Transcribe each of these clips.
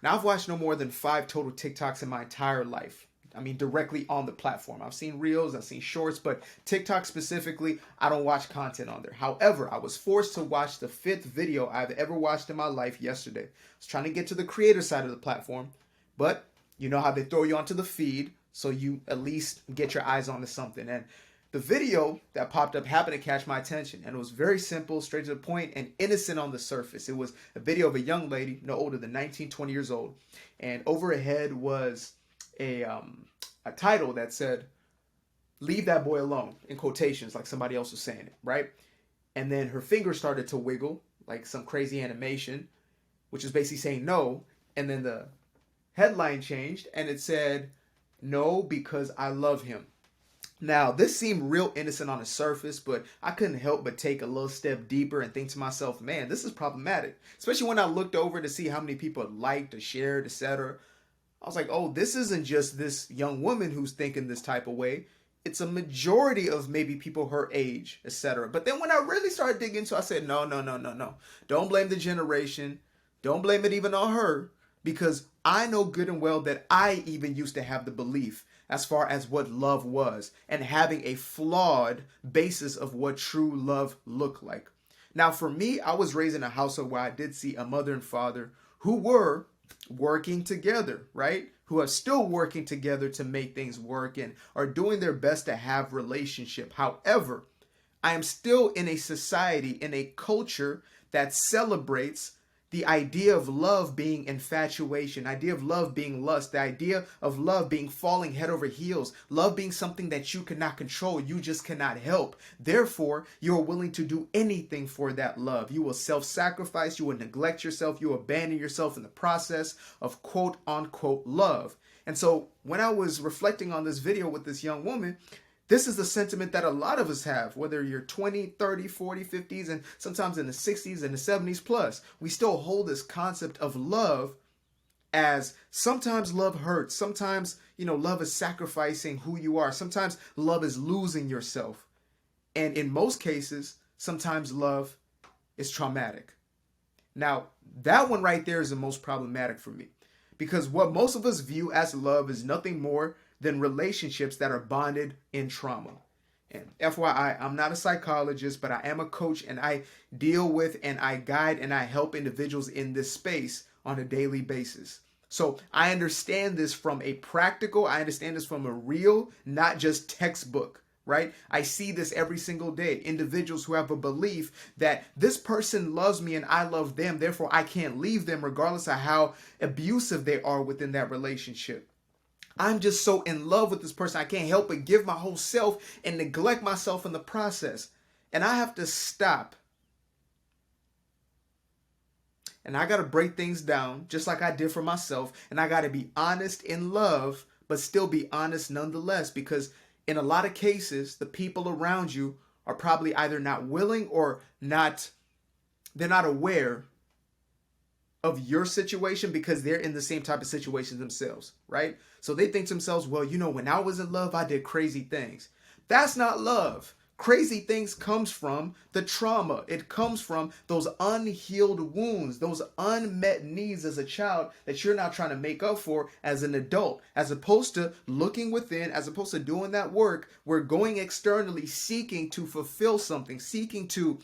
Now, I've watched no more than 5 total TikToks in my entire life. I mean, directly on the platform. I've seen reels, I've seen shorts, but TikTok specifically, I don't watch content on there. However, I was forced to watch the 5th video I've ever watched in my life yesterday. I was trying to get to the creator side of the platform, but you know how they throw you onto the feed, so you at least get your eyes onto something. And the video that popped up happened to catch my attention, and it was very simple, straight to the point, and innocent on the surface. It was a video of a young lady, no older than 19, 20 years old, and over her head was a a title that said "Leave that boy alone" in quotations, like somebody else was saying it, right? And then her finger started to wiggle like some crazy animation, which is basically saying no. And then the headline changed and it said, "No, because I love him." Now, this seemed real innocent on the surface, but I couldn't help but take a little step deeper and think to myself, man, this is problematic. Especially when I looked over to see how many people had liked or shared, etc. I was like, oh, this isn't just this young woman who's thinking this type of way. It's a majority of maybe people her age, etc. But then when I really started digging into it, I said, no, no, no, no, no. Don't blame the generation. Don't blame it even on her. Because I know good and well that I even used to have the belief as far as what love was and having a flawed basis of what true love looked like. Now, for me, I was raised in a household where I did see a mother and father who were working together, right? Who are still working together to make things work and are doing their best to have relationship. However, I am still in a society, in a culture that celebrates the idea of love being infatuation, idea of love being lust, the idea of love being falling head over heels, love being something that you cannot control, you just cannot help. Therefore, you are willing to do anything for that love. You will self-sacrifice, you will neglect yourself, you will abandon yourself in the process of quote unquote love. And so when I was reflecting on this video with this young woman, this is the sentiment that a lot of us have, whether you're 20, 30, 40, 50s, and sometimes in the 60s and the 70s plus. We still hold this concept of love as sometimes love hurts. Sometimes, love is sacrificing who you are. Sometimes love is losing yourself. And in most cases, sometimes love is traumatic. Now, that one right there is the most problematic for me. Because what most of us view as love is nothing more than relationships that are bonded in trauma. And FYI, I'm not a psychologist, but I am a coach and I deal with and I guide and I help individuals in this space on a daily basis. So I understand this from a practical, I understand this from a real, not just textbook, right? I see this every single day. Individuals who have a belief that this person loves me and I love them, therefore I can't leave them regardless of how abusive they are within that relationship. I'm just so in love with this person, I can't help but give my whole self and neglect myself in the process. And I have to stop. And I got to break things down just like I did for myself. And I got to be honest in love, but still be honest nonetheless. Because in a lot of cases, the people around you are probably either not willing or they're not aware of your situation because they're in the same type of situation themselves, right? So they think to themselves, well, when I was in love, I did crazy things. That's not love. Crazy things comes from the trauma. It comes from those unhealed wounds, those unmet needs as a child that you're now trying to make up for as an adult. As opposed to looking within, as opposed to doing that work, we're going externally seeking to fulfill something, seeking to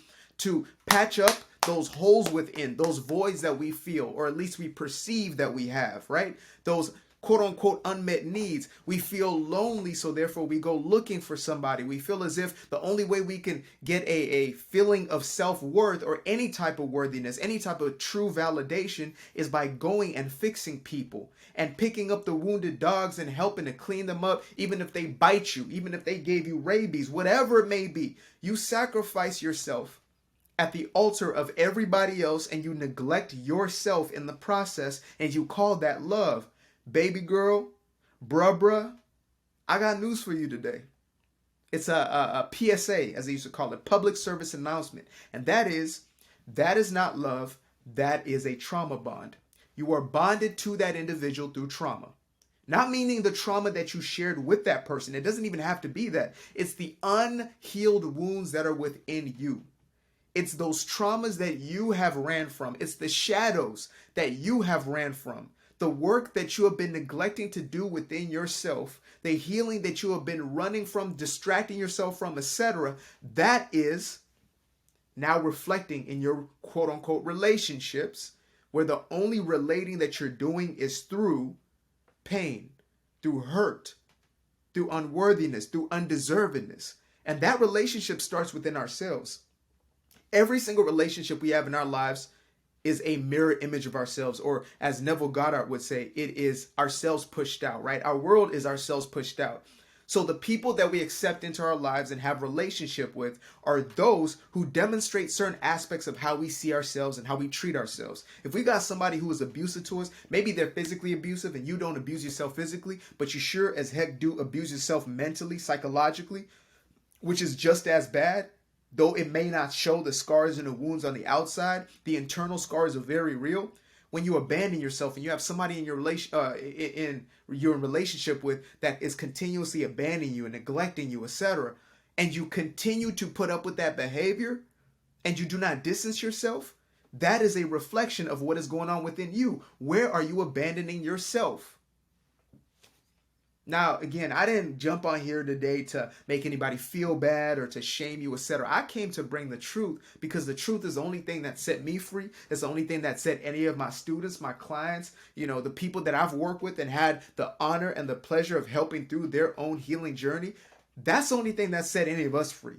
patch up those holes within, those voids that we feel, or at least we perceive that we have, right? Those quote unquote unmet needs. We feel lonely, so therefore we go looking for somebody. We feel as if the only way we can get a feeling of self-worth or any type of worthiness, any type of true validation is by going and fixing people and picking up the wounded dogs and helping to clean them up, even if they bite you, even if they gave you rabies, whatever it may be. You sacrifice yourself at the altar of everybody else and you neglect yourself in the process and you call that love. Baby girl, bruh, I got news for you today. It's a PSA, as they used to call it, public service announcement. And that is not love, that is a trauma bond. You are bonded to that individual through trauma. Not meaning the trauma that you shared with that person. It doesn't even have to be that. It's the unhealed wounds that are within you. It's those traumas that you have ran from. It's the shadows that you have ran from. The work that you have been neglecting to do within yourself, the healing that you have been running from, distracting yourself from, etc., that is now reflecting in your quote unquote relationships, where the only relating that you're doing is through pain, through hurt, through unworthiness, through undeservedness. And that relationship starts within ourselves. Every single relationship we have in our lives is a mirror image of ourselves, or as Neville Goddard would say, it is ourselves pushed out, right? Our world is ourselves pushed out. So the people that we accept into our lives and have relationship with are those who demonstrate certain aspects of how we see ourselves and how we treat ourselves. If we got somebody who is abusive to us, maybe they're physically abusive and you don't abuse yourself physically, but you sure as heck do abuse yourself mentally, psychologically, which is just as bad. Though it may not show the scars and the wounds on the outside, the internal scars are very real. When you abandon yourself and you have somebody in your relationship with that is continuously abandoning you and neglecting you, etc., and you continue to put up with that behavior and you do not distance yourself, that is a reflection of what is going on within you. Where are you abandoning yourself? Now, again, I didn't jump on here today to make anybody feel bad or to shame you, etc. I came to bring the truth because the truth is the only thing that set me free. It's the only thing that set any of my students, my clients, the people that I've worked with and had the honor and the pleasure of helping through their own healing journey. That's the only thing that set any of us free,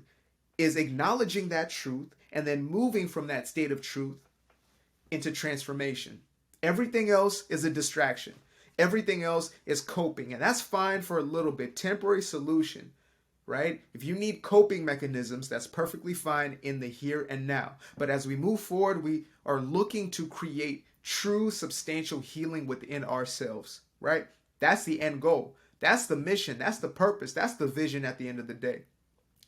is acknowledging that truth and then moving from that state of truth into transformation. Everything else is a distraction. Everything else is coping, and that's fine for a little bit. Temporary solution, right? If you need coping mechanisms, that's perfectly fine in the here and now. But as we move forward, we are looking to create true, substantial healing within ourselves, right? That's the end goal. That's the mission. That's the purpose. That's the vision at the end of the day,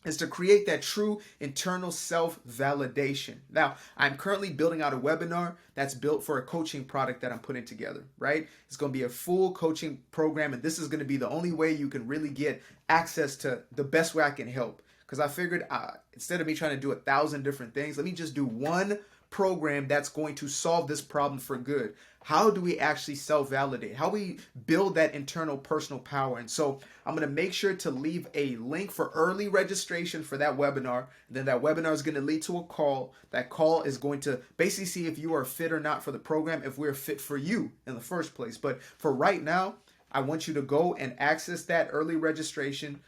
is to create that true internal self-validation. Now, I'm currently building out a webinar that's built for a coaching product that I'm putting together, right? It's going to be a full coaching program, and this is going to be the only way you can really get access to the best way I can help. Because I figured instead of me trying to do 1,000 different things, let me just do one program that's going to solve this problem for good. How do we actually self-validate? How we build that internal personal power? And so I'm going to make sure to leave a link for early registration for that webinar. Then that webinar is going to lead to a call. That call is going to basically see if you are fit or not for the program, if we're fit for you in the first place. But for right now, I want you to go and access that early registration.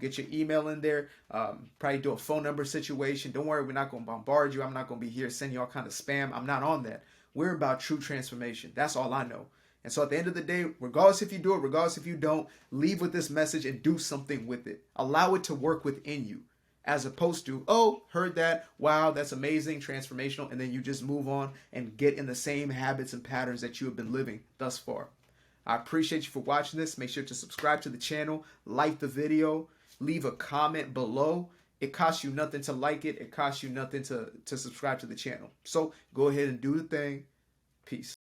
Get your email in there, probably do a phone number situation. Don't worry, we're not going to bombard you. I'm not going to be here sending you all kind of spam. I'm not on that. We're about true transformation. That's all I know. And so at the end of the day, regardless if you do it, regardless if you don't, leave with this message and do something with it. Allow it to work within you, as opposed to, oh, heard that, wow, that's amazing, transformational, and then you just move on and get in the same habits and patterns that you have been living thus far. I appreciate you for watching this. Make sure to subscribe to the channel, like the video, leave a comment below. It costs you nothing to like it. It costs you nothing to subscribe to the channel. So go ahead and do the thing. Peace.